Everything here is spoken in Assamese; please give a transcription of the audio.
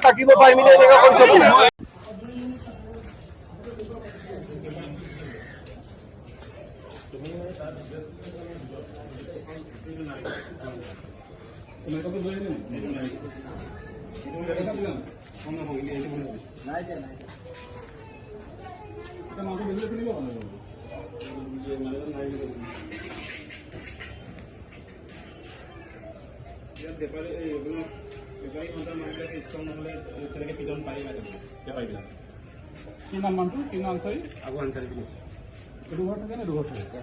থাকিব পাৰিম এনেকুৱা কৰিছে বোলে। কি নাম মানুহটো কি নাম আনচাৰী আবু আনচাৰী বুলি দুঘৰ থাকে নে দুঘৰ থাকে